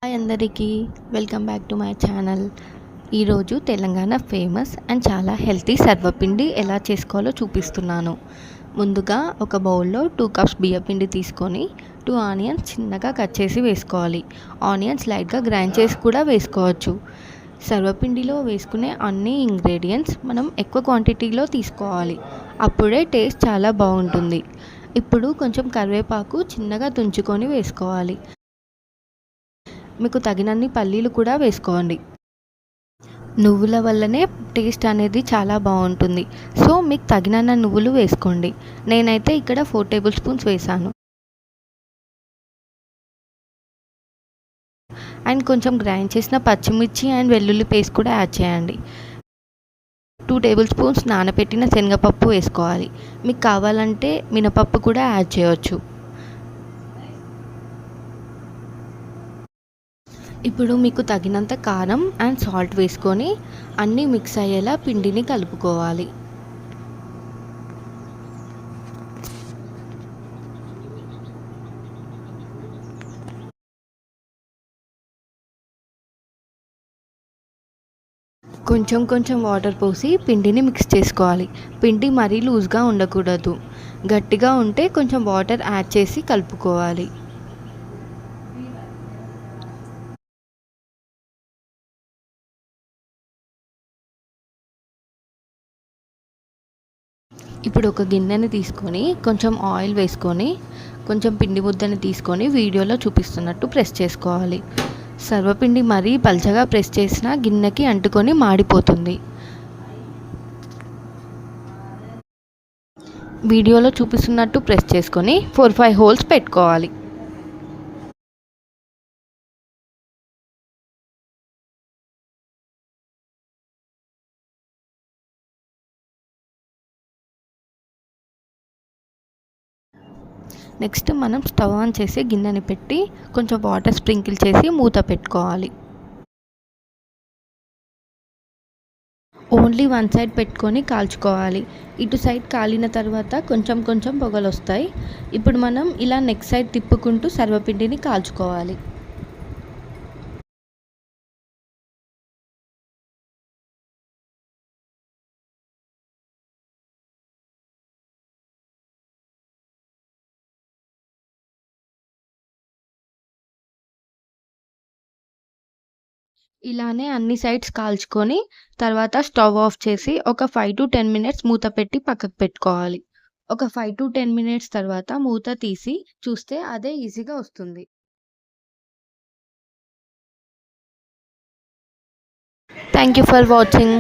Hi అందరికీ, welcome back to my channel. ఈరోజు Telangana famous and చాలా హెల్తీ సర్వపిండి ఎలా చేసుకోవాలో చూపిస్తున్నాను. ముందుగా ఒక బౌల్లో 2 కప్స్ బియ్యపిండి తీసుకొని 2 ఆనియన్స్ చిన్నగా కట్ చేసి వేసుకోవాలి. ఆనియన్స్ లైట్గా గ్రైండ్ చేసి కూడా వేసుకోవచ్చు. సర్వపిండిలో వేసుకునే అన్ని ఇంగ్రీడియంట్స్ మనం ఎక్కువ క్వాంటిటీలో తీసుకోవాలి, అప్పుడే టేస్ట్ చాలా బాగుంటుంది. ఇప్పుడు కొంచెం కరివేపాకు చిన్నగా తుంచుకొని వేసుకోవాలి. మీకు తగినన్ని పల్లీలు కూడా వేసుకోండి. నువ్వుల వల్లనే టేస్ట్ అనేది చాలా బాగుంటుంది. సో మీకు తగినన్న నువ్వులు వేసుకోండి. నేనైతే ఇక్కడ 4 టేబుల్ స్పూన్స్ వేసాను. అండ్ కొంచెం గ్రైండ్ చేసిన పచ్చిమిర్చి అండ్ వెల్లుల్లి పేస్ట్ కూడా యాడ్ చేయండి. 2 టేబుల్ స్పూన్స్ నానబెట్టిన శనగపప్పు వేసుకోవాలి. మీకు కావాలంటే మినపప్పు కూడా యాడ్ చేయవచ్చు. ఇప్పుడు మీకు తగినంత కారం అండ్ సాల్ట్ వేసుకొని అన్నీ మిక్స్ అయ్యేలా పిండిని కలుపుకోవాలి. కొంచెం కొంచెం వాటర్ పోసి పిండిని మిక్స్ చేసుకోవాలి. పిండి మరీ లూజ్గా ఉండకూడదు, గట్టిగా ఉంటే కొంచెం వాటర్ యాడ్ చేసి కలుపుకోవాలి. ఇప్పుడు ఒక గిన్నెని తీసుకొని కొంచెం ఆయిల్ వేసుకొని కొంచెం పిండి ముద్దని తీసుకొని వీడియోలో చూపిస్తున్నట్టు ప్రెస్ చేసుకోవాలి. సర్వపిండి మరీ పల్చగా ప్రెస్ చేసినా గిన్నెకి అంటుకొని మాడిపోతుంది. వీడియోలో చూపిస్తున్నట్టు ప్రెస్ చేసుకొని 4-5 హోల్స్ పెట్టుకోవాలి. నెక్స్ట్ మనం స్టవ్ ఆన్ చేసి గిన్నెని పెట్టి కొంచెం వాటర్ స్ప్రింకిల్ చేసి మూత పెట్టుకోవాలి. ఓన్లీ వన్ సైడ్ పెట్టుకొని కాల్చుకోవాలి. ఇటు సైడ్ కాలిన తర్వాత కొంచెం కొంచెం పొగలు వస్తాయి. ఇప్పుడు మనం ఇలా నెక్స్ట్ సైడ్ తిప్పుకుంటూ సర్వపిండిని కాల్చుకోవాలి. ఇలానే అన్ని సైడ్స్ కాల్చుకొని తర్వాత స్టవ్ ఆఫ్ చేసి ఒక 5-10 మినిట్స్ మూత పెట్టి పక్కకు పెట్టుకోవాలి. ఒక 5-10 మినిట్స్ తర్వాత మూత తీసి చూస్తే అదే ఈజీగా వస్తుంది. Thank you for watching.